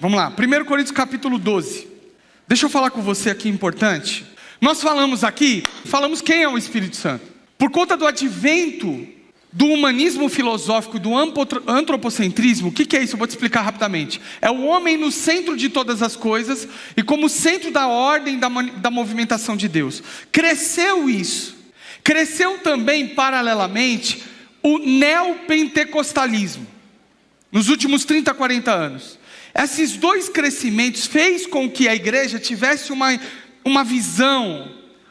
Vamos lá, 1 Coríntios capítulo 12. Deixa eu falar com você aqui, importante. Nós falamos quem é o Espírito Santo. Por conta do advento do humanismo filosófico, do antropocentrismo, o que é isso? Eu vou te explicar rapidamente. É o homem no centro de todas as coisas e como centro da ordem da movimentação de Deus. Cresceu isso. Cresceu também, paralelamente, o neopentecostalismo. Nos últimos 30, 40 anos. Esses dois crescimentos fez com que a igreja tivesse uma visão,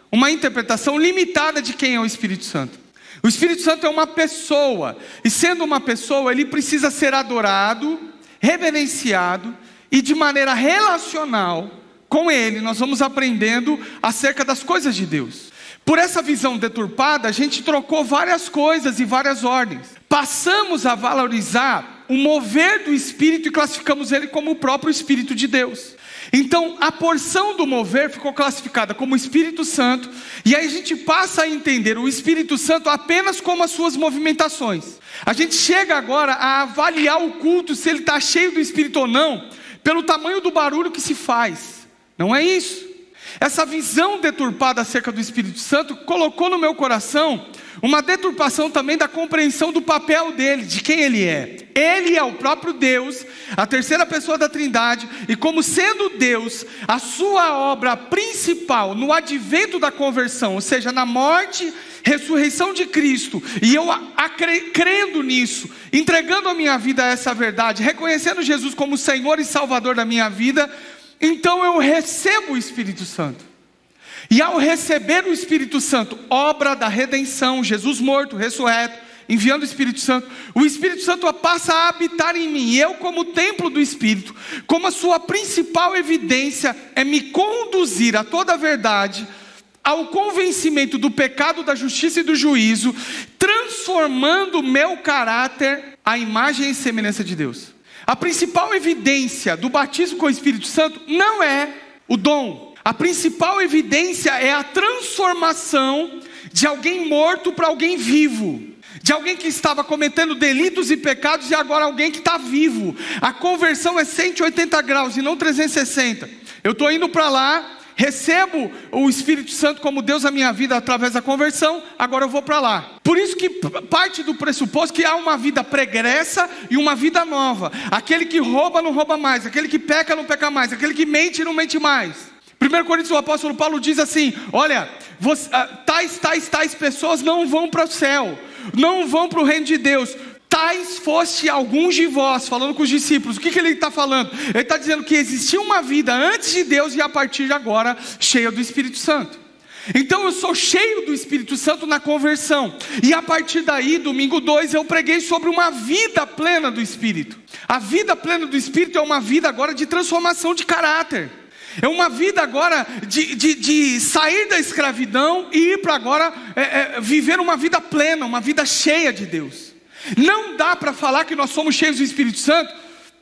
uma interpretação limitada de quem é o Espírito Santo. O Espírito Santo é uma pessoa, e sendo uma pessoa, ele precisa ser adorado, reverenciado, e de maneira relacional com ele, nós vamos aprendendo acerca das coisas de Deus. Por essa visão deturpada, a gente trocou várias coisas e várias ordens. Passamos a valorizar o mover do Espírito e classificamos ele como o próprio Espírito de Deus. Então a porção do mover ficou classificada como Espírito Santo, e aí a gente passa a entender o Espírito Santo apenas como as suas movimentações. A gente chega agora a avaliar o culto, se ele está cheio do Espírito ou não, pelo tamanho do barulho que se faz. Não é isso. Essa visão deturpada acerca do Espírito Santo colocou no meu coração uma deturpação também da compreensão do papel dele, de quem ele é. Ele é o próprio Deus, a terceira pessoa da Trindade, e como sendo Deus, a sua obra principal no advento da conversão, ou seja, na morte, ressurreição de Cristo, e eu crendo nisso, entregando a minha vida a essa verdade, reconhecendo Jesus como Senhor e Salvador da minha vida, então eu recebo o Espírito Santo. E ao receber o Espírito Santo, obra da redenção, Jesus morto, ressurreto, enviando o Espírito Santo passa a habitar em mim. E eu, como templo do Espírito, como a sua principal evidência é me conduzir a toda a verdade, ao convencimento do pecado, da justiça e do juízo, transformando o meu caráter à imagem e semelhança de Deus. A principal evidência do batismo com o Espírito Santo não é o dom. A principal evidência é a transformação de alguém morto para alguém vivo. De alguém que estava cometendo delitos e pecados e agora alguém que está vivo. A conversão é 180 graus e não 360. Eu estou indo para lá, recebo o Espírito Santo como Deus na minha vida através da conversão, agora eu vou para lá. Por isso que parte do pressuposto que há uma vida pregressa e uma vida nova. Aquele que rouba não rouba mais, aquele que peca não peca mais, aquele que mente não mente mais. 1 Coríntios, o apóstolo Paulo diz assim: olha, tais pessoas não vão para o céu, não vão para o reino de Deus. Tais foste alguns de vós, falando com os discípulos. O que ele está falando? Ele está dizendo que existia uma vida antes de Deus e a partir de agora cheia do Espírito Santo. Então eu sou cheio do Espírito Santo na conversão. E a partir daí, domingo 2, eu preguei sobre uma vida plena do Espírito. A vida plena do Espírito é uma vida agora de transformação de caráter. É uma vida agora de sair da escravidão e ir para agora viver uma vida plena, uma vida cheia de Deus. Não dá para falar que nós somos cheios do Espírito Santo,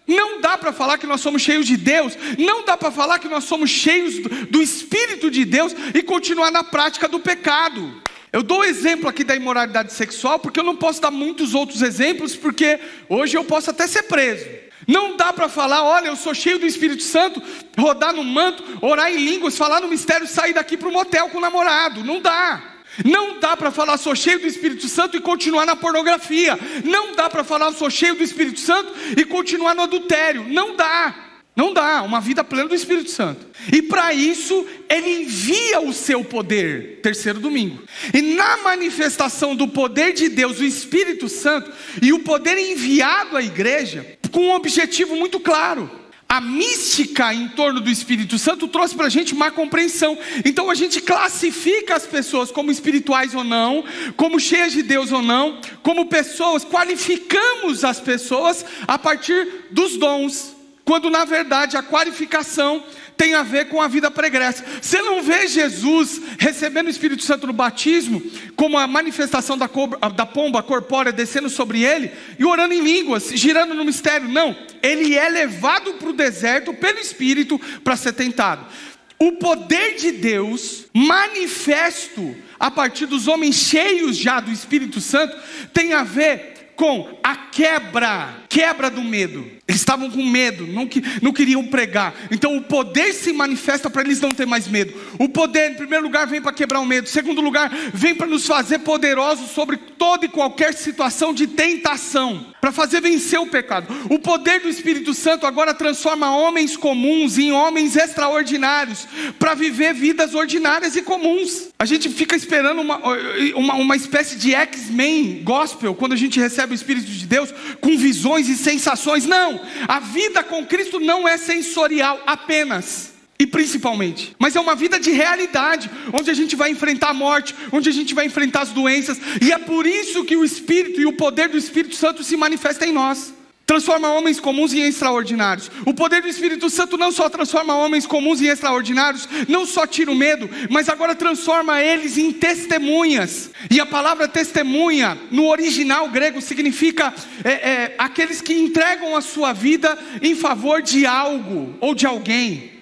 não dá para falar que nós somos cheios de Deus, não dá para falar que nós somos cheios do Espírito de Deus e continuar na prática do pecado. Eu dou o exemplo aqui da imoralidade sexual porque eu não posso dar muitos outros exemplos, porque hoje eu posso até ser preso. Não dá para falar, olha, eu sou cheio do Espírito Santo, rodar no manto, orar em línguas, falar no mistério, sair daqui para o motel com o namorado. Não dá. Não dá para falar, sou cheio do Espírito Santo e continuar na pornografia. Não dá para falar, sou cheio do Espírito Santo e continuar no adultério. Não dá. Não dá, uma vida plena do Espírito Santo. E para isso, ele envia o seu poder, terceiro domingo. E na manifestação do poder de Deus, o Espírito Santo, e o poder enviado à igreja, com um objetivo muito claro. A mística em torno do Espírito Santo trouxe para a gente má compreensão. Então a gente classifica as pessoas como espirituais ou não, como cheias de Deus ou não, como pessoas, qualificamos as pessoas a partir dos dons, quando na verdade a qualificação tem a ver com a vida pregressa. Você não vê Jesus recebendo o Espírito Santo no batismo como a manifestação da pomba corpórea descendo sobre ele e orando em línguas, girando no mistério. Não, ele é levado para o deserto pelo Espírito para ser tentado. O poder de Deus manifesto a partir dos homens cheios já do Espírito Santo tem a ver com a quebra quebra do medo. Eles estavam com medo, não queriam pregar. Então o poder se manifesta para eles não ter mais medo. O poder, em primeiro lugar, vem para quebrar o medo. Em segundo lugar, vem para nos fazer poderosos sobre toda e qualquer situação de tentação, para fazer vencer o pecado. O poder do Espírito Santo agora transforma homens comuns em homens extraordinários, para viver vidas ordinárias e comuns. A gente fica esperando uma espécie de X-Men gospel, quando a gente recebe o Espírito de Deus, com visões e sensações. Não, a vida com Cristo não é sensorial apenas e principalmente, mas é uma vida de realidade, onde a gente vai enfrentar a morte, onde a gente vai enfrentar as doenças. E é por isso que o Espírito e o poder do Espírito Santo se manifesta em nós. Transforma homens comuns em extraordinários. O poder do Espírito Santo não só transforma homens comuns em extraordinários, não só tira o medo, mas agora transforma eles em testemunhas. E a palavra testemunha, no original grego, significa aqueles que entregam a sua vida em favor de algo ou de alguém.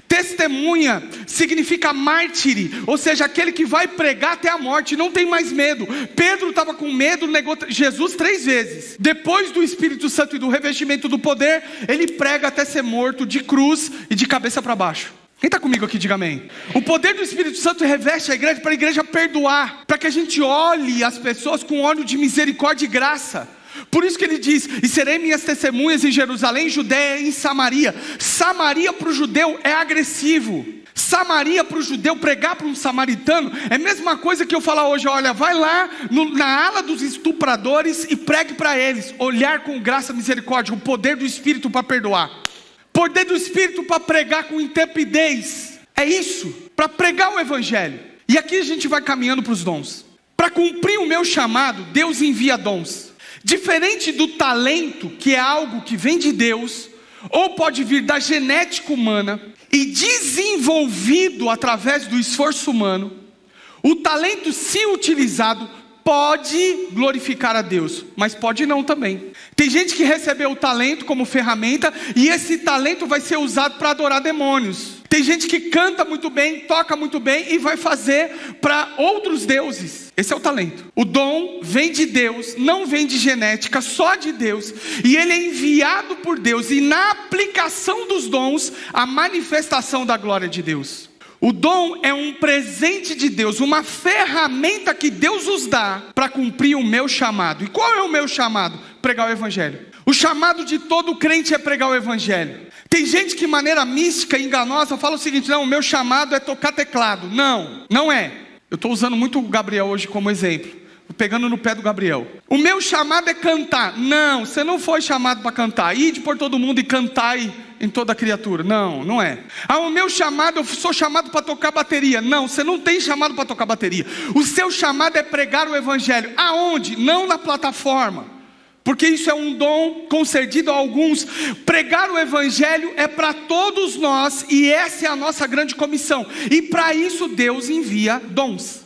Testemunha significa mártire, ou seja, aquele que vai pregar até a morte, não tem mais medo. Pedro estava com medo, negou Jesus 3 vezes. Depois do Espírito Santo e do revestimento do poder, ele prega até ser morto de cruz e de cabeça para baixo. Quem está comigo aqui, diga amém. O poder do Espírito Santo reveste a igreja para a igreja perdoar, para que a gente olhe as pessoas com olho de misericórdia e graça. Por isso que ele diz: e serei minhas testemunhas em Jerusalém, Judeia e em Samaria. Samaria para o judeu é agressivo. Samaria para o judeu, pregar para um samaritano, é a mesma coisa que eu falar hoje: olha, vai lá na ala dos estupradores e pregue para eles. Olhar com graça e misericórdia, o poder do Espírito para perdoar, poder do Espírito para pregar com intrepidez. É isso, para pregar o Evangelho. E aqui a gente vai caminhando para os dons. Para cumprir o meu chamado, Deus envia dons. Diferente do talento, que é algo que vem de Deus, ou pode vir da genética humana, e desenvolvido através do esforço humano, o talento, se utilizado, pode glorificar a Deus, mas pode não também. Tem gente que recebeu o talento como ferramenta, e esse talento vai ser usado para adorar demônios. Tem gente que canta muito bem, toca muito bem e vai fazer para outros deuses. Esse é o talento. O dom vem de Deus, não vem de genética, só de Deus. E ele é enviado por Deus. E na aplicação dos dons, a manifestação da glória de Deus. O dom é um presente de Deus, uma ferramenta que Deus nos dá para cumprir o meu chamado. E qual é o meu chamado? Pregar o Evangelho. O chamado de todo crente é pregar o Evangelho. Tem gente que de maneira mística e enganosa fala o seguinte: não, o meu chamado é tocar teclado. Não, não é. Eu estou usando muito o Gabriel hoje como exemplo, pegando no pé do Gabriel. O meu chamado é cantar. Não, você não foi chamado para cantar. Ide por todo mundo e cantai em toda criatura. Não, não é. O meu chamado, eu sou chamado para tocar bateria. Não, você não tem chamado para tocar bateria. O seu chamado é pregar o Evangelho. Aonde? Não na plataforma. Porque isso é um dom concedido a alguns. Pregar o Evangelho é para todos nós, e essa é a nossa grande comissão. E para isso Deus envia dons.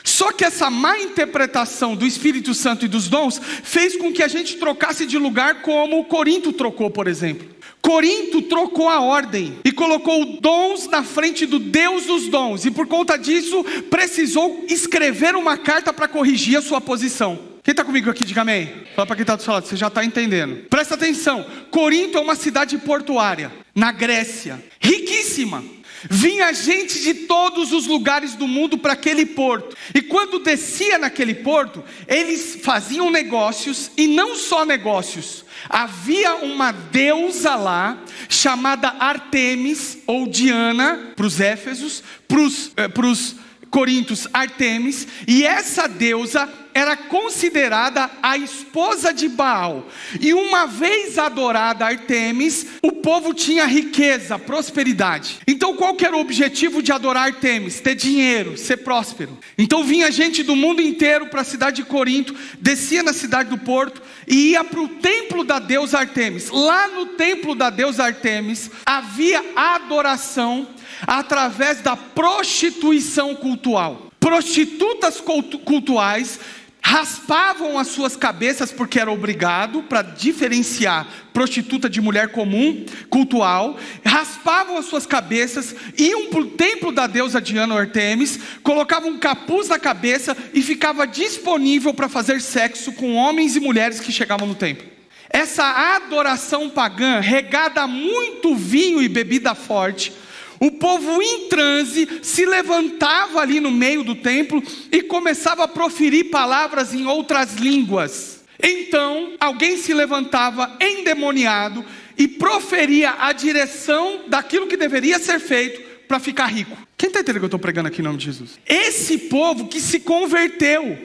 Só que essa má interpretação do Espírito Santo e dos dons fez com que a gente trocasse de lugar, como Corinto trocou, por exemplo. Corinto trocou a ordem e colocou dons na frente do Deus dos dons, e por conta disso precisou escrever uma carta para corrigir a sua posição. Quem está comigo aqui, diga amém. Fala para quem está do seu lado, você já está entendendo. Presta atenção, Corinto é uma cidade portuária, na Grécia, riquíssima. Vinha gente de todos os lugares do mundo para aquele porto. E quando descia naquele porto, eles faziam negócios, e não só negócios. Havia uma deusa lá, chamada Artemis, ou Diana, para os Éfesos, para os Coríntios, Artemis. E essa deusa era considerada a esposa de Baal. E uma vez adorada Artemis, o povo tinha riqueza, prosperidade. Então qual que era o objetivo de adorar Artemis? Ter dinheiro, ser próspero. Então vinha gente do mundo inteiro para a cidade de Corinto, descia na cidade do porto e ia para o templo da deusa Artemis. Lá no templo da deusa Artemis havia adoração através da prostituição cultual. Prostitutas cultuais raspavam as suas cabeças, porque era obrigado, para diferenciar prostituta de mulher comum, cultual. Raspavam as suas cabeças, iam para o templo da deusa Diana ou Artemis, colocavam um capuz na cabeça e ficava disponível para fazer sexo com homens e mulheres que chegavam no templo. essa adoração pagã, regada a muito vinho e bebida forte, o povo em transe se levantava ali no meio do templo e começava a proferir palavras em outras línguas. Então, alguém se levantava endemoniado e proferia a direção daquilo que deveria ser feito para ficar rico. Quem está entendendo que eu estou pregando aqui em nome de Jesus? Esse povo que se converteu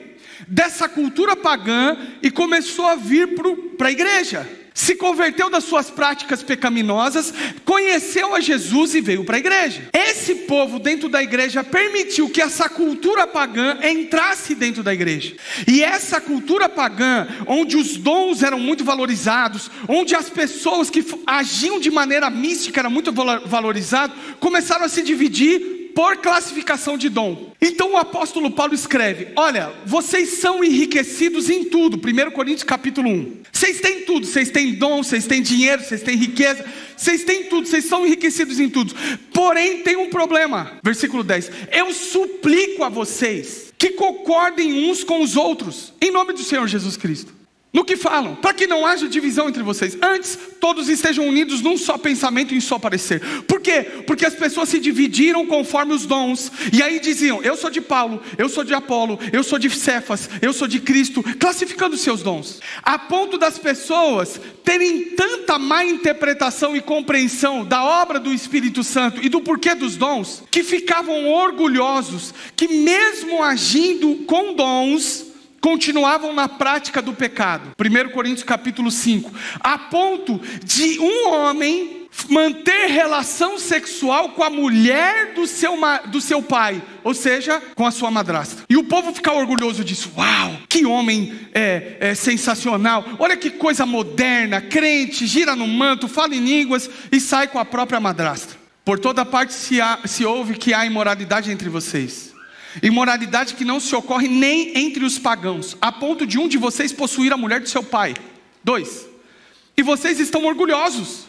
dessa cultura pagã e começou a vir para a igreja. Se converteu das suas práticas pecaminosas, conheceu a Jesus e veio para a igreja. Esse povo dentro da igreja permitiu que essa cultura pagã entrasse dentro da igreja. E essa cultura pagã, onde os dons eram muito valorizados, onde as pessoas que agiam de maneira mística eram muito valorizadas, começaram a se dividir por classificação de dom. Então o apóstolo Paulo escreve: olha, vocês são enriquecidos em tudo. 1 Coríntios capítulo 1. Vocês têm tudo, vocês têm dom, vocês têm dinheiro, vocês têm riqueza, vocês têm tudo, vocês são enriquecidos em tudo. Porém tem um problema. Versículo 10. Eu suplico a vocês que concordem uns com os outros, em nome do Senhor Jesus Cristo, no que falam, para que não haja divisão entre vocês. Antes, todos estejam unidos num só pensamento e em só parecer. Por quê? Porque as pessoas se dividiram conforme os dons. E aí diziam: eu sou de Paulo, eu sou de Apolo, eu sou de Cefas, eu sou de Cristo, classificando seus dons. A ponto das pessoas terem tanta má interpretação e compreensão da obra do Espírito Santo e do porquê dos dons, que ficavam orgulhosos, que mesmo agindo com dons, continuavam na prática do pecado. 1 Coríntios capítulo 5. A ponto de um homem manter relação sexual com a mulher do seu pai, ou seja, com a sua madrasta. E o povo ficar orgulhoso disso. Uau, que homem sensacional. Olha que coisa moderna, crente, gira no manto, fala em línguas e sai com a própria madrasta. Por toda parte se ouve que há imoralidade entre vocês. Imoralidade que não se ocorre nem entre os pagãos, a ponto de um de vocês possuir a mulher do seu pai. 2. E vocês estão orgulhosos.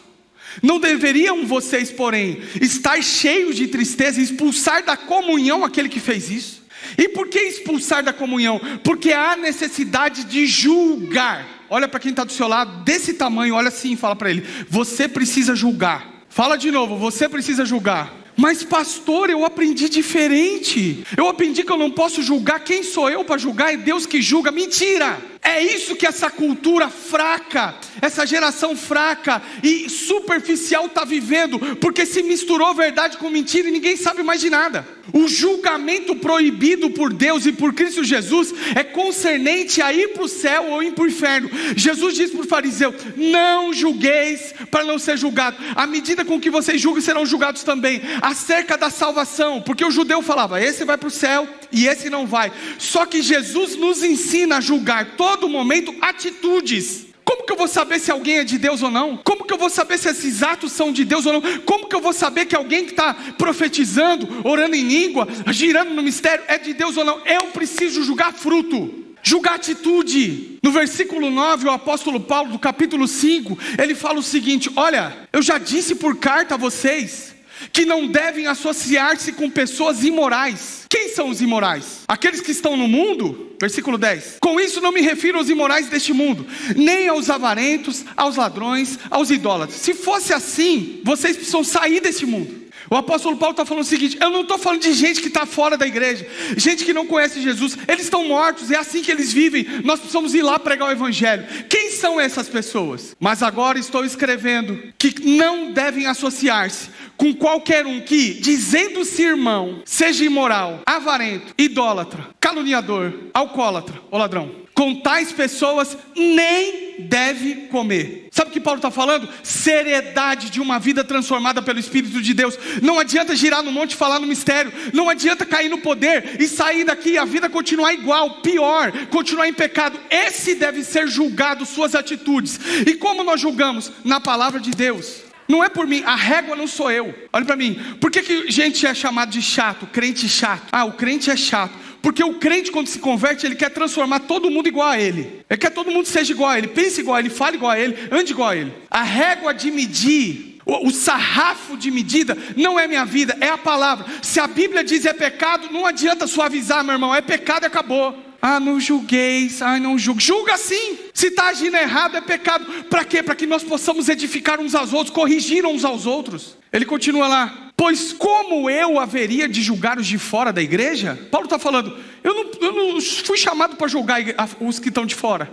Não deveriam vocês, porém, estar cheios de tristeza e expulsar da comunhão aquele que fez isso? E por que expulsar da comunhão? Porque há necessidade de julgar. Olha para quem está do seu lado, desse tamanho, olha assim e fala para ele: você precisa julgar. Fala de novo: você precisa julgar. Mas pastor, eu aprendi diferente. Eu aprendi que eu não posso julgar. Quem sou eu para julgar? É Deus que julga. Mentira! É isso que essa cultura fraca, essa geração fraca e superficial está vivendo, porque se misturou verdade com mentira e ninguém sabe mais de nada. O julgamento proibido por Deus e por Cristo Jesus é concernente a ir para o céu ou ir para o inferno. Jesus disse para o fariseu: não julgueis para não ser julgado. À medida com que vocês julgam, serão julgados também. Acerca da salvação, porque o judeu falava: esse vai para o céu e esse não vai. Só que Jesus nos ensina a julgar todo momento atitudes. Como que eu vou saber se alguém é de Deus ou não? Como que eu vou saber se esses atos são de Deus ou não? Como que eu vou saber que alguém que está profetizando, orando em língua, girando no mistério, é de Deus ou não? Eu preciso julgar fruto, julgar atitude. No versículo 9, o apóstolo Paulo, do capítulo 5, ele fala o seguinte: olha, eu já disse por carta a vocês que não devem associar-se com pessoas imorais. Quem são os imorais? Aqueles que estão no mundo? Versículo 10. Com isso não me refiro aos imorais deste mundo, nem aos avarentos, aos ladrões, aos idólatras. Se fosse assim, vocês precisam sair deste mundo. O apóstolo Paulo está falando o seguinte: eu não estou falando de gente que está fora da igreja, gente que não conhece Jesus. Eles estão mortos, é assim que eles vivem. Nós precisamos ir lá pregar o evangelho. Quem são essas pessoas? Mas agora estou escrevendo que não devem associar-se com qualquer um que, dizendo-se irmão, seja imoral, avarento, idólatra, caluniador, alcoólatra ou ladrão. Com tais pessoas nem deve comer. Sabe o que Paulo está falando? Seriedade de uma vida transformada pelo Espírito de Deus. Não adianta girar no monte e falar no mistério. Não adianta cair no poder e sair daqui e a vida continuar igual, pior, continuar em pecado. Esse deve ser julgado, suas atitudes. E como nós julgamos? Na palavra de Deus. Não é por mim, a régua não sou eu. Olha para mim, por que gente é chamado de chato, crente chato? Ah, o crente é chato. Porque o crente, quando se converte, ele quer transformar todo mundo igual a ele. Ele quer que todo mundo seja igual a ele, pense igual a ele, fale igual a ele, ande igual a ele. A régua de medir, o sarrafo de medida, não é minha vida, é a palavra. Se a Bíblia diz é pecado, não adianta suavizar, meu irmão, é pecado e acabou. Não julgueis, não julgue. Julga sim. Se está agindo errado é pecado. Para quê? Para que nós possamos edificar uns aos outros, corrigir uns aos outros. Ele continua lá. Pois como eu haveria de julgar os de fora da igreja? Paulo está falando, eu não fui chamado para julgar os que estão de fora.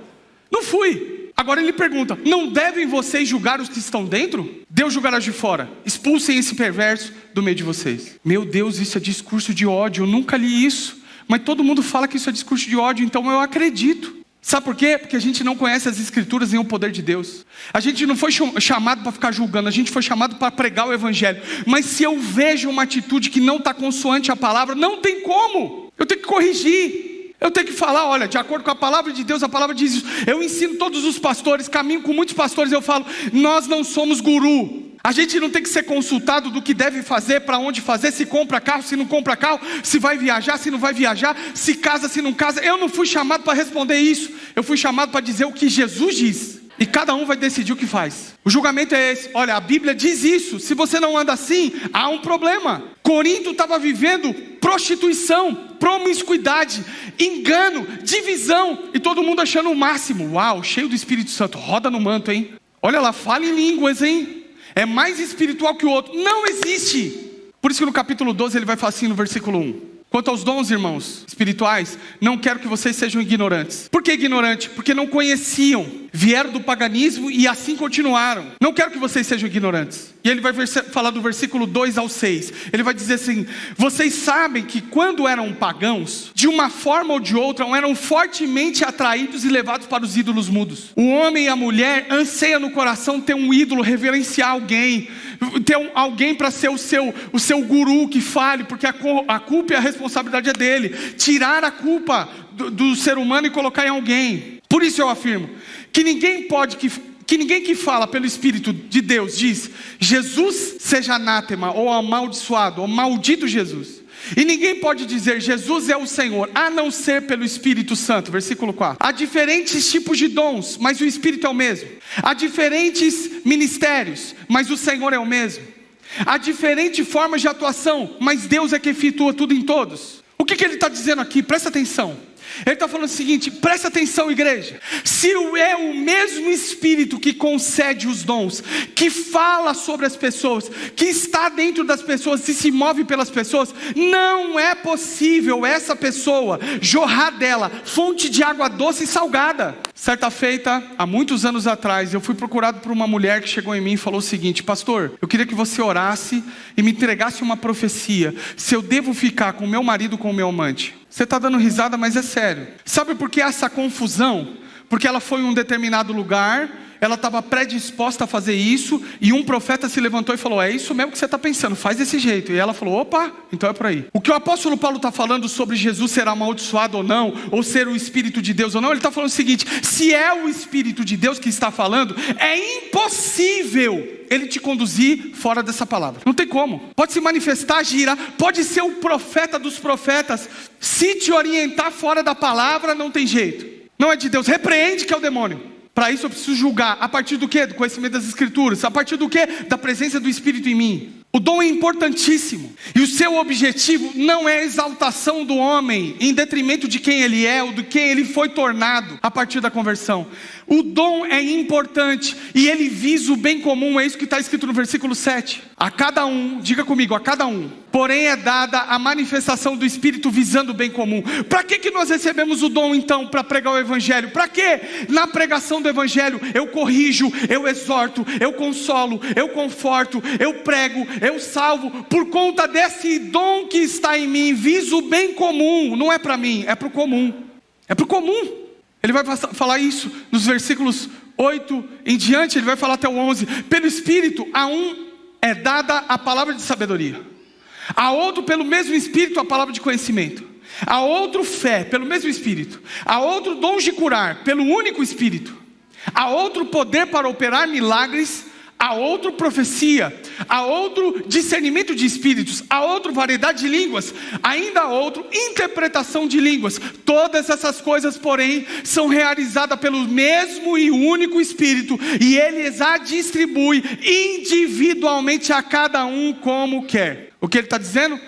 Não fui. Agora ele pergunta, não devem vocês julgar os que estão dentro? Deus julgará os de fora. Expulsem esse perverso do meio de vocês. Meu Deus, isso é discurso de ódio. Eu nunca li isso. Mas todo mundo fala que isso é discurso de ódio, então eu acredito. Sabe por quê? Porque a gente não conhece as escrituras nem o poder de Deus. A gente não foi chamado para ficar julgando, a gente foi chamado para pregar o evangelho. Mas se eu vejo uma atitude que não está consoante à palavra, não tem como. Eu tenho que corrigir. Eu tenho que falar, olha, de acordo com a palavra de Deus, a palavra diz isso. Eu ensino todos os pastores, caminho com muitos pastores, eu falo, nós não somos guru. A gente não tem que ser consultado do que deve fazer, para onde fazer, se compra carro, se não compra carro, se vai viajar, se não vai viajar, se casa, se não casa. Eu não fui chamado para responder isso. Eu fui chamado para dizer o que Jesus diz. E cada um vai decidir o que faz. O julgamento é esse. Olha, a Bíblia diz isso. Se você não anda assim, há um problema. Corinto estava vivendo prostituição, promiscuidade, engano, divisão. E todo mundo achando o máximo. Uau, cheio do Espírito Santo. Roda no manto, hein? Olha lá, fala em línguas, hein? É mais espiritual que o outro. Não existe. Por isso que no capítulo 12 ele vai falar assim no versículo 1. Quanto aos dons, irmãos, espirituais, não quero que vocês sejam ignorantes. Por que ignorante? Porque não conheciam, vieram do paganismo e assim continuaram. Não quero que vocês sejam ignorantes. E ele vai falar do versículo 2 ao 6. Ele vai dizer assim, vocês sabem que quando eram pagãos, de uma forma ou de outra, eram fortemente atraídos e levados para os ídolos mudos. O homem e a mulher anseiam no coração ter um ídolo, reverenciar alguém, ter alguém para ser o seu guru que fale, porque a culpa e a responsabilidade é dele. Tirar a culpa do ser humano e colocar em alguém. Por isso eu afirmo que ninguém que fala pelo Espírito de Deus diz Jesus seja anátema, ou amaldiçoado, ou maldito Jesus. E ninguém pode dizer Jesus é o Senhor, a não ser pelo Espírito Santo. Versículo 4. Há diferentes tipos de dons, mas o Espírito é o mesmo. Há diferentes ministérios, mas o Senhor é o mesmo. Há diferentes formas de atuação, mas Deus é que efetua tudo em todos. O que ele está dizendo aqui? Presta atenção. Ele está falando o seguinte, presta atenção, igreja. Se é o mesmo Espírito que concede os dons, que fala sobre as pessoas, que está dentro das pessoas e se move pelas pessoas, não é possível essa pessoa jorrar dela fonte de água doce e salgada. Certa feita, há muitos anos atrás, eu fui procurado por uma mulher que chegou em mim e falou o seguinte, pastor, eu queria que você orasse e me entregasse uma profecia, se eu devo ficar com meu marido ou com o meu amante. Você está dando risada, mas é sério. Sabe por que essa confusão? Porque ela foi em um determinado lugar, ela estava predisposta a fazer isso, e um profeta se levantou e falou, é isso mesmo que você está pensando, faz desse jeito. E ela falou, opa, então é por aí. O que o apóstolo Paulo está falando sobre Jesus ser amaldiçoado ou não, ou ser o Espírito de Deus ou não, ele está falando o seguinte, se é o Espírito de Deus que está falando, é impossível ele te conduzir fora dessa palavra. Não tem como. Pode se manifestar, girar, pode ser o profeta dos profetas, se te orientar fora da palavra, não tem jeito. Não é de Deus, repreende que é o demônio. Para isso eu preciso julgar. A partir do quê? Do conhecimento das Escrituras. A partir do quê? Da presença do Espírito em mim. O dom é importantíssimo. E o seu objetivo não é a exaltação do homem em detrimento de quem ele é ou de quem ele foi tornado a partir da conversão. O dom é importante e ele visa o bem comum. É isso que está escrito no versículo 7. A cada um, diga comigo, a cada um. Porém é dada a manifestação do Espírito visando o bem comum. Para que nós recebemos o dom então? Para pregar o Evangelho. Para que na pregação do Evangelho eu corrijo, eu exorto, eu consolo, eu conforto, eu prego, eu salvo? Por conta desse dom que está em mim, viso o bem comum. Não é para mim, é para o comum. É para o comum. Ele vai falar isso nos versículos 8 em diante, ele vai falar até o 11. Pelo Espírito, a um é dada a palavra de sabedoria, a outro pelo mesmo Espírito a palavra de conhecimento, a outro fé pelo mesmo Espírito, a outro dons de curar pelo único Espírito, a outro poder para operar milagres, a outro profecia, a outro discernimento de espíritos, a outro variedade de línguas, ainda a outro interpretação de línguas. Todas essas coisas, porém, são realizadas pelo mesmo e único Espírito, e Ele a distribui individualmente a cada um como quer. O que ele está dizendo?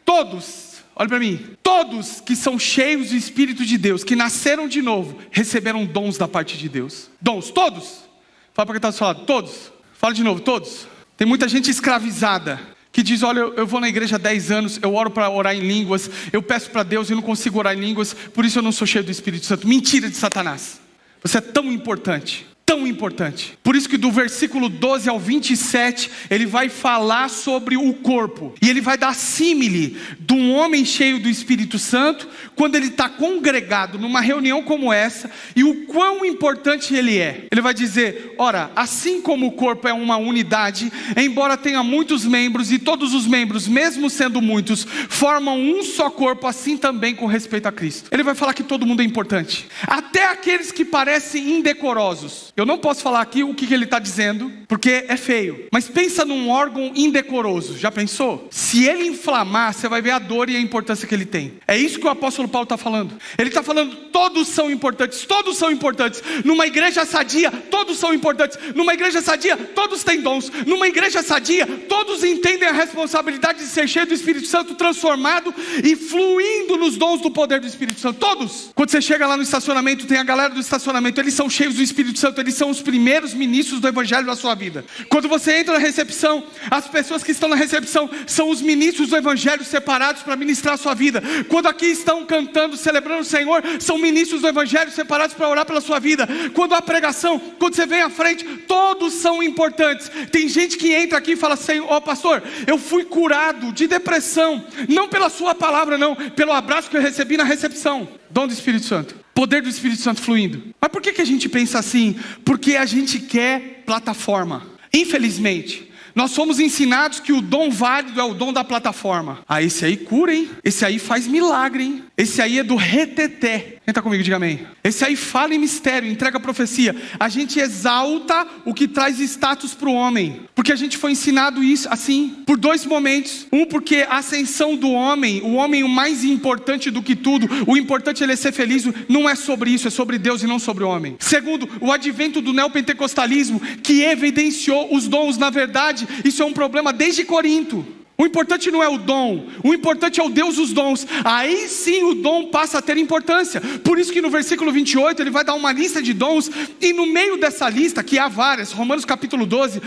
Todos, olha para mim. Todos que são cheios do Espírito de Deus, que nasceram de novo, receberam dons da parte de Deus. Dons, todos. Fala para quem está do seu lado, todos. Fala de novo, todos. Tem muita gente escravizada, que diz, olha, eu vou na igreja há 10 anos, eu oro para orar em línguas, eu peço para Deus e não consigo orar em línguas, por isso eu não sou cheio do Espírito Santo. Mentira de Satanás. Você é tão importante. Tão importante. Por isso que do versículo 12 ao 27, ele vai falar sobre o corpo. E ele vai dar símile de um homem cheio do Espírito Santo, quando ele está congregado numa reunião como essa, e o quão importante ele é. Ele vai dizer, ora, assim como o corpo é uma unidade, embora tenha muitos membros, e todos os membros, mesmo sendo muitos, formam um só corpo, assim também com respeito a Cristo. Ele vai falar que todo mundo é importante. Até aqueles que parecem indecorosos. Eu não posso falar aqui o que ele está dizendo, porque é feio. Mas pensa num órgão indecoroso. Já pensou? Se ele inflamar, você vai ver a dor e a importância que ele tem. É isso que o apóstolo Paulo está falando. Ele está falando, todos são importantes. Todos são importantes. Numa igreja sadia, todos são importantes. Numa igreja sadia, todos têm dons. Numa igreja sadia, todos entendem a responsabilidade de ser cheio do Espírito Santo, transformado e fluindo nos dons do poder do Espírito Santo. Todos. Quando você chega lá no estacionamento, tem a galera do estacionamento. Eles são cheios do Espírito Santo. Eles são os primeiros ministros do Evangelho da sua vida. Quando você entra na recepção, as pessoas que estão na recepção são os ministros do Evangelho separados para ministrar a sua vida. Quando aqui estão cantando, celebrando o Senhor, são ministros do Evangelho separados para orar pela sua vida. Quando há pregação, quando você vem à frente, todos são importantes. Tem gente que entra aqui e fala assim, ó pastor, eu fui curado de depressão, não pela sua palavra não, pelo abraço que eu recebi na recepção. Dom do Espírito Santo. Poder do Espírito Santo fluindo. Mas por que a gente pensa assim? Porque a gente quer plataforma. Infelizmente, nós somos ensinados que o dom válido é o dom da plataforma. Ah, esse aí cura, hein? Esse aí faz milagre, hein? Esse aí é do reteté. Quem está comigo, diga amém. Esse aí fala em mistério, entrega profecia. A gente exalta o que traz status para o homem. Porque a gente foi ensinado isso assim, por dois momentos. Um, porque a ascensão do homem, o homem o mais importante do que tudo, o importante é ele ser feliz, não é sobre isso, é sobre Deus e não sobre o homem. Segundo, o advento do neopentecostalismo, que evidenciou os dons. Na verdade, isso é um problema desde Corinto. O importante não é o dom, o importante é o Deus dos dons. Aí sim o dom passa a ter importância. Por isso que no versículo 28 ele vai dar uma lista de dons. E no meio dessa lista, que há várias, Romanos capítulo 12,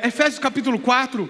Efésios capítulo 4,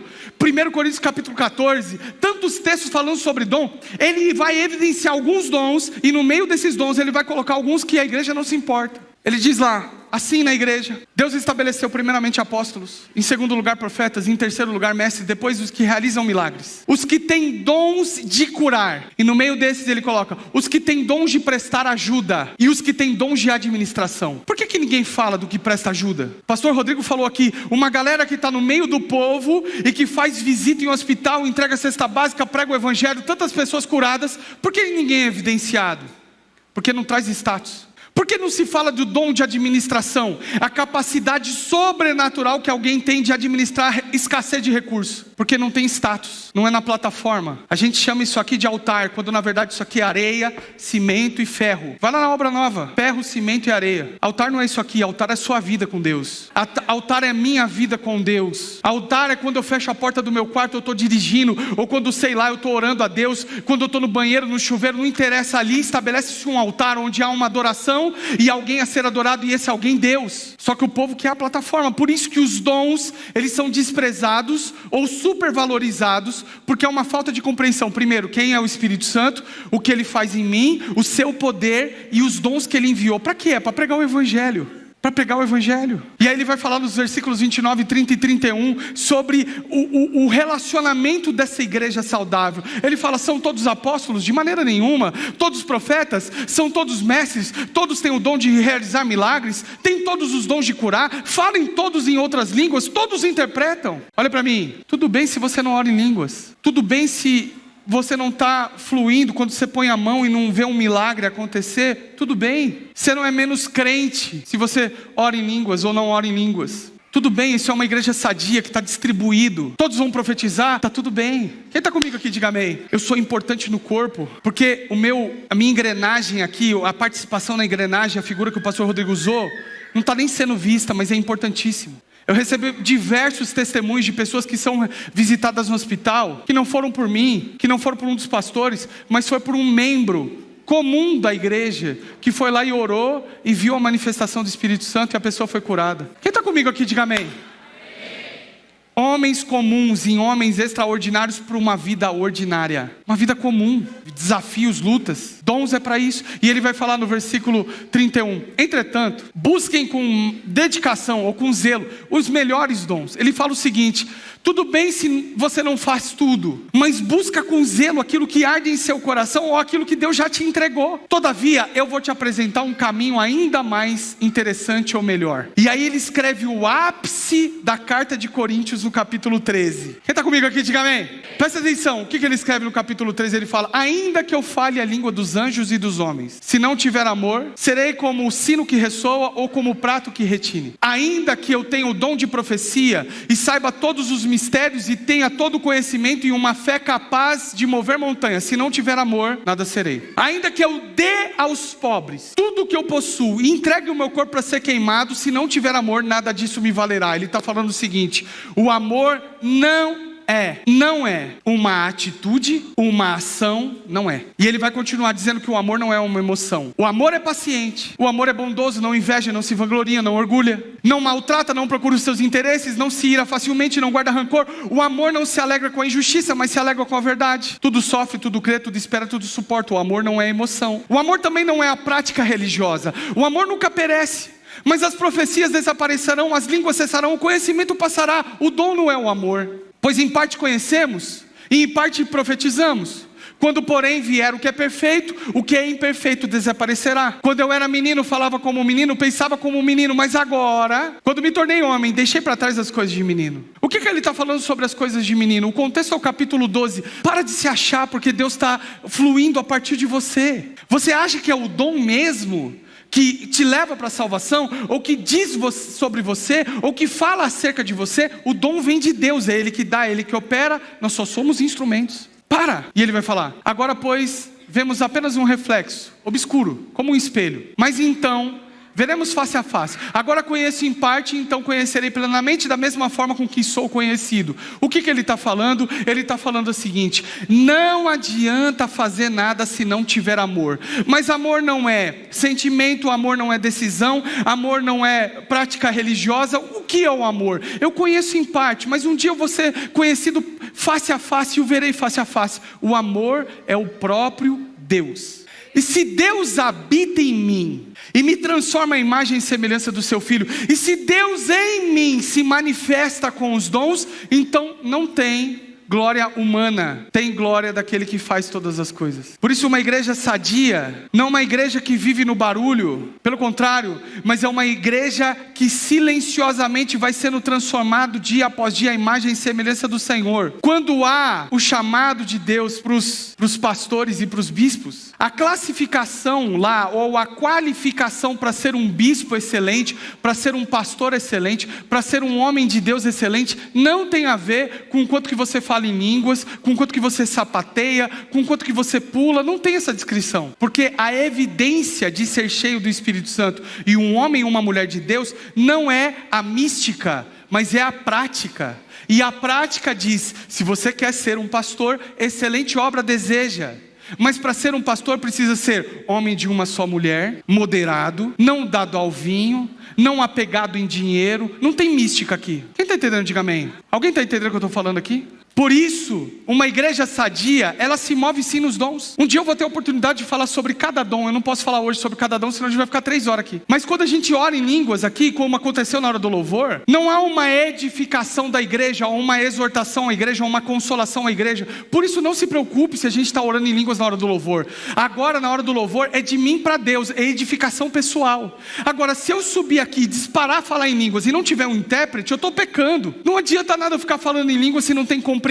1 Coríntios capítulo 14, tantos textos falando sobre dom. Ele vai evidenciar alguns dons, e no meio desses dons ele vai colocar alguns que a igreja não se importa. Ele diz lá, assim na igreja, Deus estabeleceu primeiramente apóstolos, em segundo lugar profetas, em terceiro lugar mestres, depois os que realizam milagres. Os que têm dons de curar, e no meio desses ele coloca, os que têm dons de prestar ajuda, e os que têm dons de administração. Por que ninguém fala do que presta ajuda? Pastor Rodrigo falou aqui, uma galera que está no meio do povo, e que faz visita em hospital, entrega cesta básica, prega o evangelho, tantas pessoas curadas. Por que ninguém é evidenciado? Porque não traz status. Por que não se fala do dom de administração? A capacidade sobrenatural que alguém tem de administrar escassez de recursos. Porque não tem status, não é na plataforma. A gente chama isso aqui de altar, quando na verdade isso aqui é areia, cimento e ferro. Vai lá na obra nova, ferro, cimento e areia. Altar não é isso aqui, altar é sua vida com Deus. Altar é minha vida com Deus. Altar é quando eu fecho a porta do meu quarto, eu estou dirigindo, ou quando sei lá, eu estou orando a Deus, quando eu estou no banheiro, no chuveiro, não interessa, ali estabelece-se um altar onde há uma adoração e alguém a ser adorado, e esse alguém Deus. Só que o povo quer a plataforma. Por isso que os dons, eles são desprezados ou supervalorizados, porque é uma falta de compreensão. Primeiro, quem é o Espírito Santo, o que ele faz em mim, o seu poder e os dons que ele enviou. Para quê? É para pregar o evangelho. Para pregar o evangelho. E aí ele vai falar nos versículos 29, 30 e 31 sobre o relacionamento dessa igreja saudável. Ele fala, são todos apóstolos? De maneira nenhuma. Todos profetas? São todos mestres? Todos têm o dom de realizar milagres? Têm todos os dons de curar? Falem todos em outras línguas? Todos interpretam? Olha para mim, tudo bem se você não ora em línguas. Tudo bem se você não está fluindo quando você põe a mão e não vê um milagre acontecer. Tudo bem. Você não é menos crente se você ora em línguas ou não ora em línguas. Tudo bem, isso é uma igreja sadia que está distribuído. Todos vão profetizar, está tudo bem. Quem está comigo aqui, diga amém. Eu sou importante no corpo, porque a minha engrenagem aqui, a participação na engrenagem, a figura que o pastor Rodrigo usou, não está nem sendo vista, mas é importantíssimo. Eu recebi diversos testemunhos de pessoas que são visitadas no hospital, que não foram por mim, que não foram por um dos pastores, mas foi por um membro comum da igreja, que foi lá e orou e viu a manifestação do Espírito Santo e a pessoa foi curada. Quem está comigo aqui, diga amém. Homens comuns em homens extraordinários para uma vida ordinária. Uma vida comum, desafios, lutas. Dons é para isso. E ele vai falar no versículo 31. Entretanto, busquem com dedicação ou com zelo os melhores dons. Ele fala o seguinte: tudo bem se você não faz tudo, mas busca com zelo aquilo que arde em seu coração ou aquilo que Deus já te entregou. Todavia, eu vou te apresentar um caminho ainda mais interessante ou melhor. E aí ele escreve o ápice da carta de Coríntios no capítulo 13. Quem está comigo aqui, diga amém. Presta atenção, o que ele escreve no capítulo 13? Ele fala: ainda que eu fale a língua dos anjos e dos homens, se não tiver amor, serei como o sino que ressoa ou como o prato que retine. Ainda que eu tenha o dom de profecia e saiba todos os mistérios e tenha todo o conhecimento e uma fé capaz de mover montanhas, se não tiver amor, nada serei. Ainda que eu dê aos pobres tudo o que eu possuo e entregue o meu corpo para ser queimado, se não tiver amor, nada disso me valerá. Ele está falando o seguinte: o amor não é uma atitude, uma ação, não é. E ele vai continuar dizendo que o amor não é uma emoção. O amor é paciente, o amor é bondoso, não inveja, não se vangloria, não orgulha, não maltrata, não procura os seus interesses, não se ira facilmente, não guarda rancor. O amor não se alegra com a injustiça, mas se alegra com a verdade. Tudo sofre, tudo crê, tudo espera, tudo suporta. O amor não é emoção. O amor também não é a prática religiosa. O amor nunca perece, mas as profecias desaparecerão, as línguas cessarão, o conhecimento passará. O dom não é o amor. Pois em parte conhecemos e em parte profetizamos. Quando porém vier o que é perfeito, o que é imperfeito desaparecerá. Quando eu era menino, falava como menino, pensava como menino, mas agora, quando me tornei homem, deixei para trás as coisas de menino. O que ele está falando sobre as coisas de menino? O contexto é o capítulo 12. Para de se achar, porque Deus está fluindo a partir de você. Você acha que é o dom mesmo que te leva para a salvação, ou que diz sobre você, ou que fala acerca de você? O dom vem de Deus, é Ele que dá, é Ele que opera, nós só somos instrumentos. E ele vai falar: agora pois, vemos apenas um reflexo, obscuro, como um espelho, mas então veremos face a face. Agora conheço em parte, então conhecerei plenamente da mesma forma com que sou conhecido. O que ele está falando? Ele está falando o seguinte: não adianta fazer nada se não tiver amor. Mas amor não é sentimento, amor não é decisão, amor não é prática religiosa. O que é o amor? Eu conheço em parte, mas um dia eu vou ser conhecido face a face e o verei face a face. O amor é o próprio Deus. E se Deus habita em mim e me transforma a imagem e semelhança do seu Filho, e se Deus em mim se manifesta com os dons, então não tem glória humana, tem glória daquele que faz todas as coisas. Por isso uma igreja sadia, não uma igreja que vive no barulho, pelo contrário, mas é uma igreja que silenciosamente vai sendo transformado dia após dia a imagem e semelhança do Senhor. Quando há o chamado de Deus para os pastores e para os bispos, a classificação lá, ou a qualificação para ser um bispo excelente, para ser um pastor excelente, para ser um homem de Deus excelente, não tem a ver com o quanto que você fala em línguas, com o quanto que você sapateia, com o quanto que você pula. Não tem essa descrição, porque a evidência de ser cheio do Espírito Santo e um homem e uma mulher de Deus não é a mística, mas é a prática. E a prática diz: se você quer ser um pastor, excelente obra deseja. Mas para ser um pastor precisa ser homem de uma só mulher, moderado, não dado ao vinho, não apegado em dinheiro. Não tem mística aqui. Quem está entendendo? Diga amém. Alguém está entendendo o que eu estou falando aqui? Por isso, uma igreja sadia, ela se move sim nos dons. Um dia eu vou ter a oportunidade de falar sobre cada dom. Eu não posso falar hoje sobre cada dom, senão a gente vai ficar 3 horas aqui. Mas quando a gente ora em línguas aqui, como aconteceu na hora do louvor, não há uma edificação da igreja, ou uma exortação à igreja, ou uma consolação à igreja. Por isso não se preocupe se a gente está orando em línguas na hora do louvor. Agora, na hora do louvor, é de mim para Deus, é edificação pessoal. Agora, se eu subir aqui e disparar a falar em línguas e não tiver um intérprete, eu estou pecando. Não adianta nada eu ficar falando em línguas se não tem compreensão.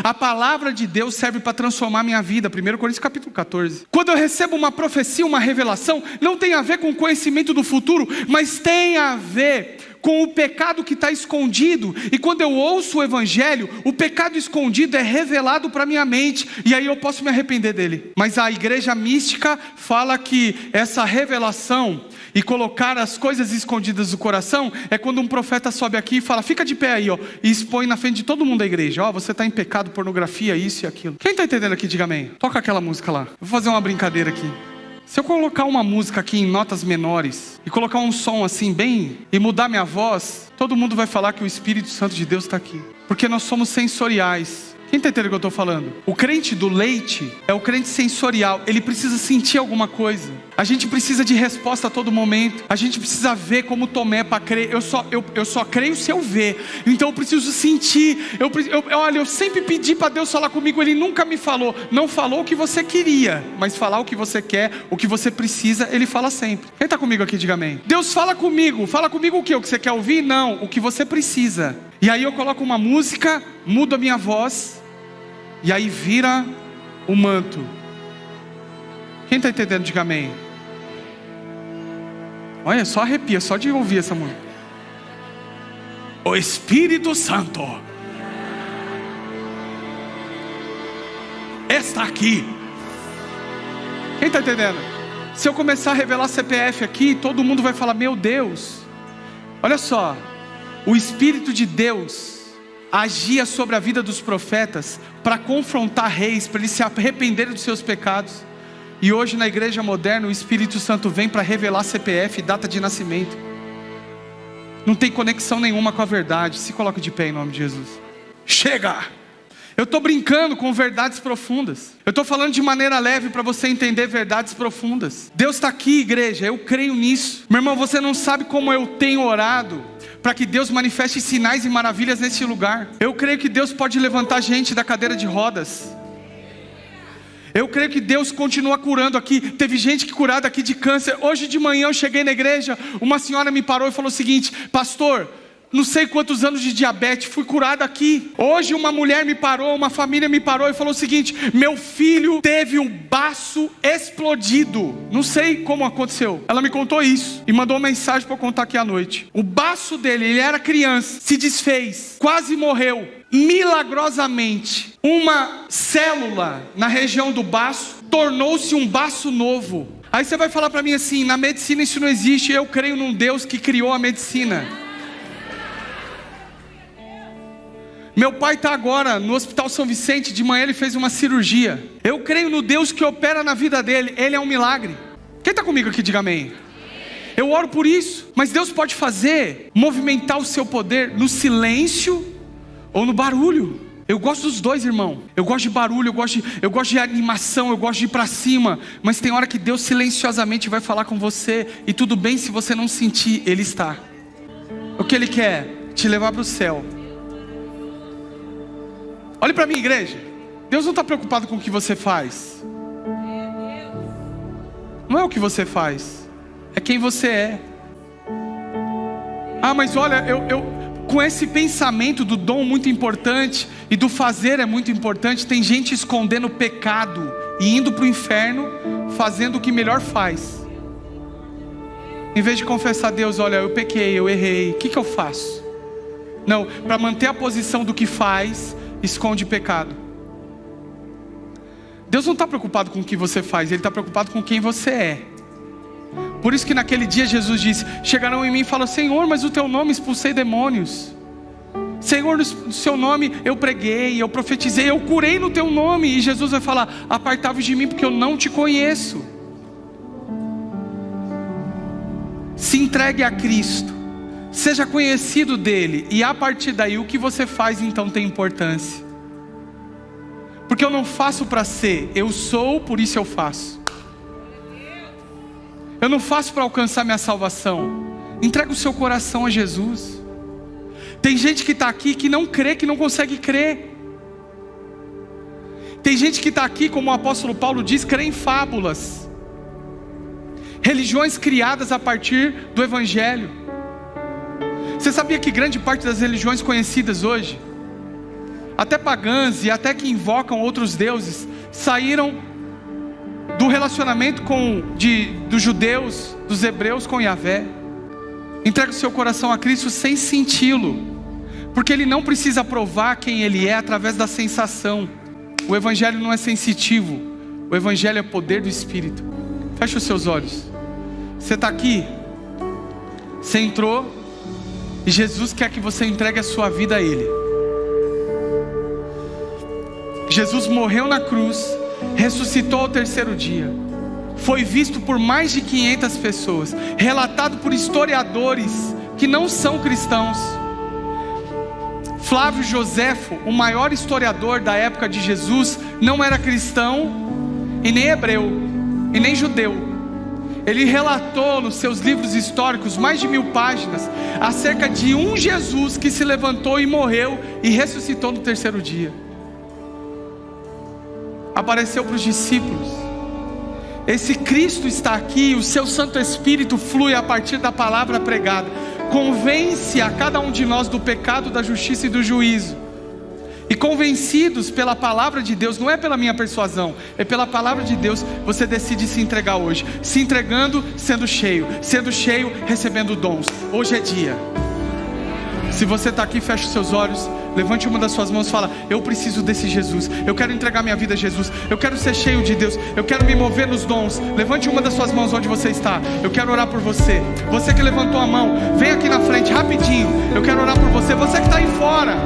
A palavra de Deus serve para transformar a minha vida. 1 Coríntios capítulo 14. Quando eu recebo uma profecia, uma revelação, não tem a ver com o conhecimento do futuro, mas tem a ver com o pecado que está escondido. E quando eu ouço o evangelho, o pecado escondido é revelado para minha mente, e aí eu posso me arrepender dele. Mas a igreja mística fala que essa revelação e colocar as coisas escondidas do coração é quando um profeta sobe aqui e fala: fica de pé aí, ó, e expõe na frente de todo mundo da igreja: ó, você está em pecado, pornografia, isso e aquilo. Quem está entendendo aqui, diga amém. Toca aquela música lá. Vou fazer uma brincadeira aqui. Se eu colocar uma música aqui em notas menores e colocar um som assim bem, e mudar minha voz, todo mundo vai falar que o Espírito Santo de Deus está aqui, porque nós somos sensoriais. Quem está entendendo o que eu estou falando? O crente do leite é o crente sensorial. Ele precisa sentir alguma coisa. A gente precisa de resposta a todo momento. A gente precisa ver como Tomé para crer. Eu só creio se eu ver. Então eu preciso sentir. Olha, eu sempre pedi para Deus falar comigo. Ele nunca me falou. Não falou o que você queria, mas falar o que você quer, o que você precisa, Ele fala sempre. Quem está comigo aqui, diga amém. Deus fala comigo. Fala comigo o quê? O que você quer ouvir? Não, o que você precisa. E aí eu coloco uma música, mudo a minha voz, e aí vira o manto. Quem está entendendo, diga amém. Olha, só arrepia, só de ouvir essa música. O Espírito Santo está aqui. Quem está entendendo? Se eu começar a revelar CPF aqui, todo mundo vai falar: meu Deus. Olha só, o Espírito de Deus agia sobre a vida dos profetas para confrontar reis, para eles se arrependerem dos seus pecados. E hoje na igreja moderna o Espírito Santo vem para revelar CPF e data de nascimento. Não tem conexão nenhuma com a verdade. Se coloque de pé em nome de Jesus. Chega! Eu estou brincando com verdades profundas. Eu estou falando de maneira leve para você entender verdades profundas. Deus está aqui, igreja, eu creio nisso. Meu irmão, você não sabe como eu tenho orado para que Deus manifeste sinais e maravilhas nesse lugar. Eu creio que Deus pode levantar gente da cadeira de rodas. Eu creio que Deus continua curando aqui. Teve gente que curada aqui de câncer. Hoje de manhã eu cheguei na igreja, uma senhora me parou e falou o seguinte: pastor, não sei quantos anos de diabetes, fui curado aqui. Hoje uma mulher me parou, uma família me parou e falou o seguinte: meu filho teve o baço explodido. Não sei como aconteceu. Ela me contou isso e mandou uma mensagem para eu contar aqui à noite. O baço dele, ele era criança, se desfez, quase morreu. Milagrosamente, uma célula na região do baço tornou-se um baço novo. Aí você vai falar para mim assim: na medicina isso não existe. Eu creio num Deus que criou a medicina. Meu pai está agora no Hospital São Vicente. De manhã ele fez uma cirurgia. Eu creio no Deus que opera na vida dele. Ele é um milagre. Quem está comigo aqui, diga amém. Eu oro por isso. Mas Deus pode fazer, movimentar o seu poder no silêncio ou no barulho. Eu gosto dos dois, irmão. Eu gosto de barulho, eu gosto de animação, eu gosto de ir para cima. Mas tem hora que Deus silenciosamente vai falar com você. E tudo bem se você não sentir, Ele está. O que Ele quer? Te levar para o céu. Olhe para mim, igreja. Deus não está preocupado com o que você faz. Não é o que você faz, é quem você é. Ah, mas olha, com esse pensamento do dom muito importante e do fazer é muito importante, tem gente escondendo pecado e indo para o inferno fazendo o que melhor faz. Em vez de confessar a Deus: olha, eu pequei, eu errei, o que eu faço? Não, para manter a posição do que faz, esconde pecado. Deus não está preocupado com o que você faz, Ele está preocupado com quem você é. Por isso que naquele dia Jesus disse: chegarão em mim e falam: Senhor, mas o teu nome expulsei demônios. Senhor, no seu nome eu preguei, eu profetizei, eu curei no teu nome. E Jesus vai falar: apartai-vos de mim, porque eu não te conheço. Se entregue a Cristo, seja conhecido dele, e a partir daí o que você faz então tem importância. Porque eu não faço para ser, eu sou, por isso eu faço. Eu não faço para alcançar minha salvação. Entrega o seu coração a Jesus. Tem gente que está aqui que não crê, que não consegue crer. Tem gente que está aqui, como o apóstolo Paulo diz, crê em fábulas, religiões criadas a partir do Evangelho. Você sabia que grande parte das religiões conhecidas hoje, até pagãs e até que invocam outros deuses, saíram do relacionamento dos judeus, dos hebreus com Yahvé. Entrega o seu coração a Cristo sem senti-lo, porque Ele não precisa provar quem Ele é através da sensação. O Evangelho não é sensitivo, o Evangelho é poder do Espírito. Feche os seus olhos. Você está aqui, você entrou, e Jesus quer que você entregue a sua vida a Ele. Jesus morreu na cruz, ressuscitou ao terceiro dia, foi visto por mais de 500 pessoas, relatado por historiadores que não são cristãos. Flávio Joséfo, o maior historiador da época de Jesus, não era cristão e nem hebreu e nem judeu. Ele relatou nos seus livros históricos, mais de 1000 páginas, acerca de um Jesus que se levantou e morreu e ressuscitou no terceiro dia. Apareceu para os discípulos. Esse Cristo está aqui, o seu Santo Espírito flui a partir da palavra pregada, convence a cada um de nós do pecado, da justiça e do juízo. E convencidos pela palavra de Deus, não é pela minha persuasão, é pela palavra de Deus, você decide se entregar hoje. Se entregando, sendo cheio, recebendo dons. Hoje é dia. Se você está aqui, feche os seus olhos, levante uma das suas mãos e fala: eu preciso desse Jesus, eu quero entregar minha vida a Jesus, eu quero ser cheio de Deus, eu quero me mover nos dons. Levante uma das suas mãos onde você está, eu quero orar por você. Você que levantou a mão, vem aqui na frente rapidinho, eu quero orar por você. Você que está aí fora,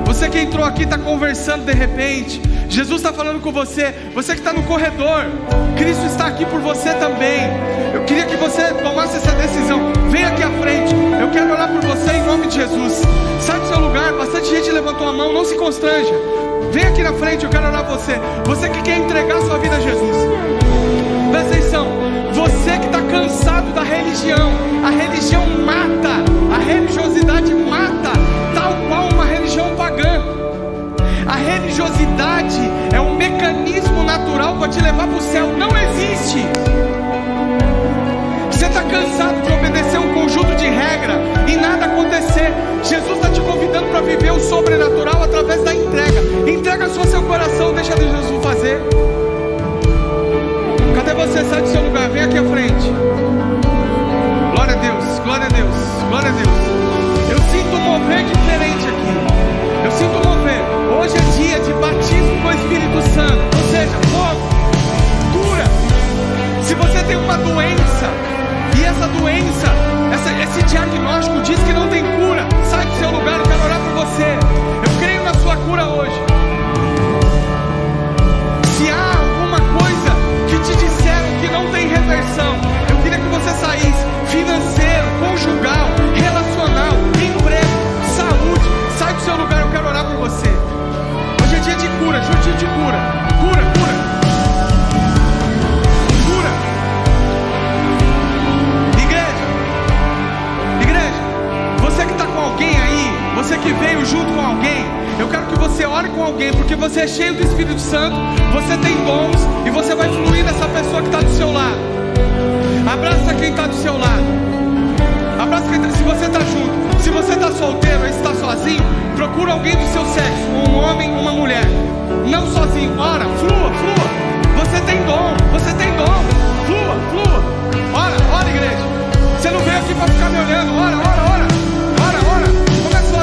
você que entrou aqui, está conversando de repente, Jesus está falando com você. Você que está no corredor, Cristo está aqui por você também. Eu queria que você tomasse essa decisão. Vem aqui à frente, eu quero orar por você em nome de Jesus. Sai do seu lugar, bastante gente levantou a mão, não se constranja. Vem aqui na frente, eu quero orar por você. Você que quer entregar sua vida a Jesus. Presta atenção, você que está cansado da religião. A religião mata, a religiosidade mata, tal qual uma religião pagã. A religiosidade é um mecanismo natural para te levar para o céu. Não existe. Você está cansado de obedecer um conjunto de regras e nada acontecer. Jesus está te convidando para viver o sobrenatural através da entrega. Entrega só seu coração, deixa Jesus fazer. Cadê você? Sai do seu lugar, vem aqui à frente. Glória a Deus, glória a Deus, glória a Deus. Eu sinto um mover diferente aqui. Eu sinto mover. Hoje é dia de batismo com o Espírito Santo. Ou seja, fogo, cura. Se você tem uma doença e essa doença, esse diagnóstico diz que não tem cura, sai do seu lugar, eu quero orar por você. Eu creio na sua cura hoje. Se há alguma coisa que te disseram que não tem reversão, eu queria que você saísse. Financeiro, conjugal, relacional, emprego, saúde, sai do seu lugar, eu quero orar por você. Hoje é dia de cura, hoje é dia de cura. Cura, cura. Cura. Igreja, você que está com alguém aí, você que veio junto com alguém, eu quero que você ore com alguém, porque você é cheio do Espírito Santo, você tem dons e você vai fluir nessa pessoa que está do seu lado. Abraça quem está do seu lado. Abraça quem está, se você está junto. Se você está solteiro ou está sozinho, procura alguém do seu sexo, um homem, uma mulher. Não sozinho, ora, flua, flua. Você tem dom, flua, flua. Ora, igreja. Você não veio aqui para ficar me olhando. Ora. Começa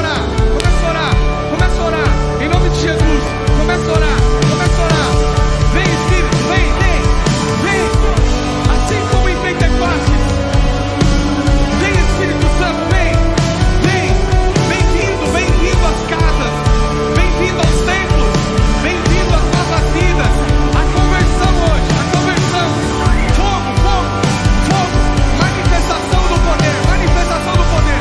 a orar. Em nome de Jesus, começa a orar. Vem Espírito, vem. Assim como em Pentecostes. Vem Espírito Santo, vem. Bem-vindo às casas, bem-vindo aos templos, bem-vindo às nossas vidas. A conversão hoje, fogo, manifestação do poder.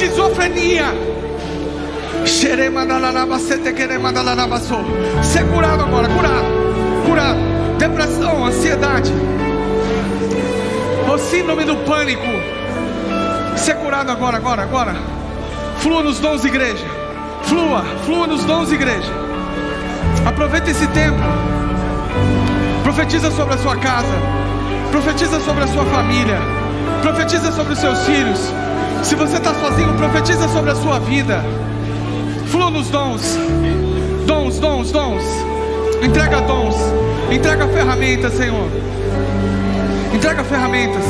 esquizofrenia. Ser curado agora, curado. Depressão, ansiedade, o síndrome do pânico, ser curado agora. Flua nos dons, igreja. Flua nos dons, igreja. Aproveita esse tempo. Profetiza sobre a sua casa. Profetiza sobre a sua família. Profetiza sobre os seus filhos. Se você está sozinho, profetiza sobre a sua vida. Flua nos dons. Dons. Entrega dons. Entrega ferramentas, Senhor. Entrega ferramentas.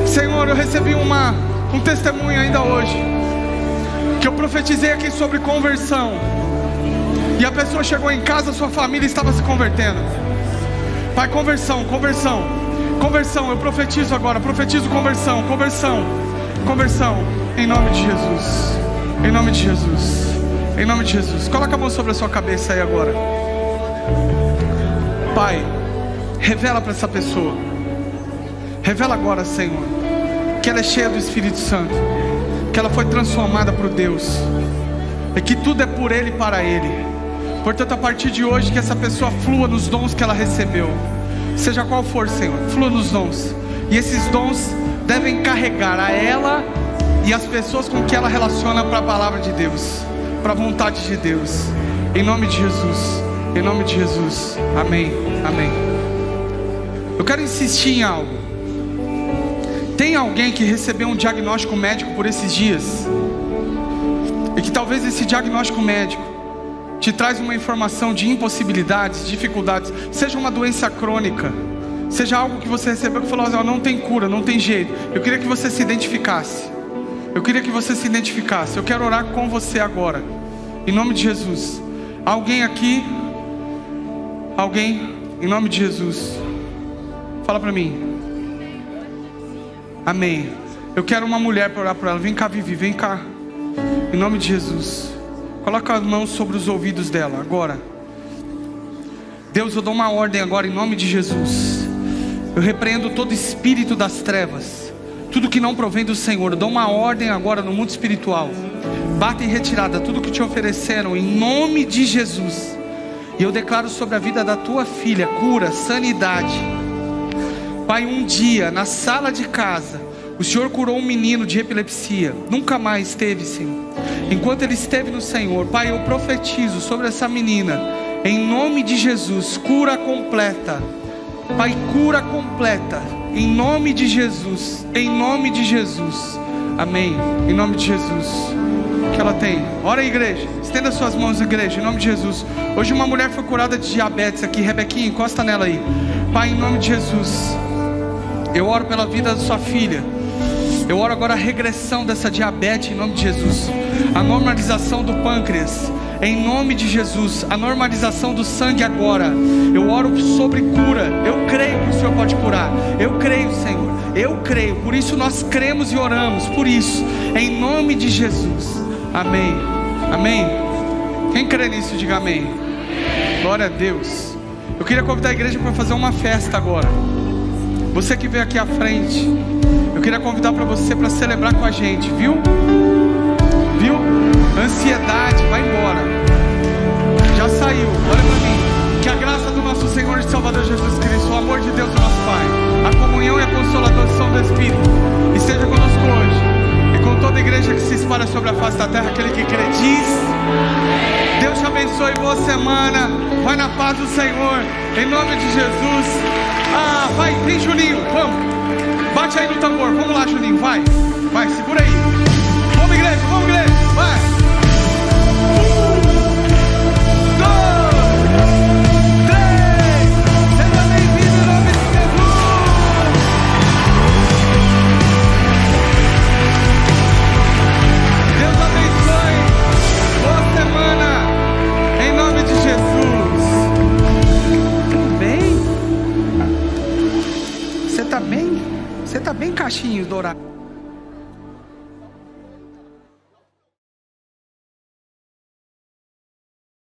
Senhor, eu recebi um testemunho ainda hoje, que eu profetizei aqui sobre conversão, e a pessoa chegou em casa, sua família estava se convertendo. Pai, conversão. Eu profetizo agora, conversão. Em nome de Jesus. Coloca a mão sobre a sua cabeça aí agora. Pai, revela para essa pessoa. Revela agora, Senhor, que ela é cheia do Espírito Santo, que ela foi transformada por Deus, e que tudo é por Ele e para Ele. Portanto, a partir de hoje, que essa pessoa flua nos dons que ela recebeu, seja qual for, Senhor, flua nos dons. E esses dons devem carregar a ela e as pessoas com que ela relaciona para a palavra de Deus, para a vontade de Deus. Em nome de Jesus. Amém. Eu quero insistir em algo. Tem alguém que recebeu um diagnóstico médico por esses dias, e que talvez esse diagnóstico médico te traz uma informação de impossibilidades, dificuldades, seja uma doença crônica, seja algo que você recebeu que falou assim, não tem cura, não tem jeito. Eu queria que você se identificasse. Eu quero orar com você agora, em nome de Jesus. Alguém aqui? Alguém? Em nome de Jesus. Fala para mim. Amém. Eu quero uma mulher para orar por ela. Vem cá, Vivi, vem cá. Em nome de Jesus. Coloca as mãos sobre os ouvidos dela agora. Deus, eu dou uma ordem agora em nome de Jesus. Eu repreendo todo espírito das trevas, tudo que não provém do Senhor. Eu dou uma ordem agora no mundo espiritual. Bata em retirada tudo que te ofereceram em nome de Jesus. E eu declaro sobre a vida da tua filha cura, sanidade. Pai, um dia na sala de casa o Senhor curou um menino de epilepsia. Nunca mais teve, Senhor. Enquanto ele esteve no Senhor, Pai, eu profetizo sobre essa menina, em nome de Jesus, cura completa. Pai, cura completa, em nome de Jesus. Amém. Em nome de Jesus. O que ela tem? Ora, igreja, estenda suas mãos, igreja, em nome de Jesus. Hoje uma mulher foi curada de diabetes aqui. Rebequinha, encosta nela aí. Pai, em nome de Jesus, eu oro pela vida da sua filha. Eu oro agora a regressão dessa diabetes em nome de Jesus. A normalização do pâncreas em nome de Jesus. A normalização do sangue agora. Eu oro sobre cura. Eu creio que o Senhor pode curar. Eu creio, Senhor. Eu creio. Por isso nós cremos e oramos. Por isso, em nome de Jesus. Amém. Quem crê nisso, diga amém. Glória a Deus. Eu queria convidar a igreja para fazer uma festa agora. Você que veio aqui à frente, eu queria convidar para você para celebrar com a gente, viu? Ansiedade, vai embora. Já saiu, olha para mim. Que a graça do nosso Senhor e Salvador Jesus Cristo, o amor de Deus, o nosso Pai, a comunhão e a consolação do Espírito esteja conosco hoje e com toda a igreja que se espalha sobre a face da terra. Aquele que crê diz: Deus te abençoe, boa semana. Vai na paz do Senhor, em nome de Jesus. Vai, vem Juninho, vamos. Bate aí no tambor, vamos lá Juninho, vai, segura aí. Vamos igreja, vai. 1, 2, 3. Seja bem-vindo em nome de Jesus. Deus abençoe. Boa semana, em nome de Jesus. Bem? Você tá bem? Você tá bem, cachinho dourado.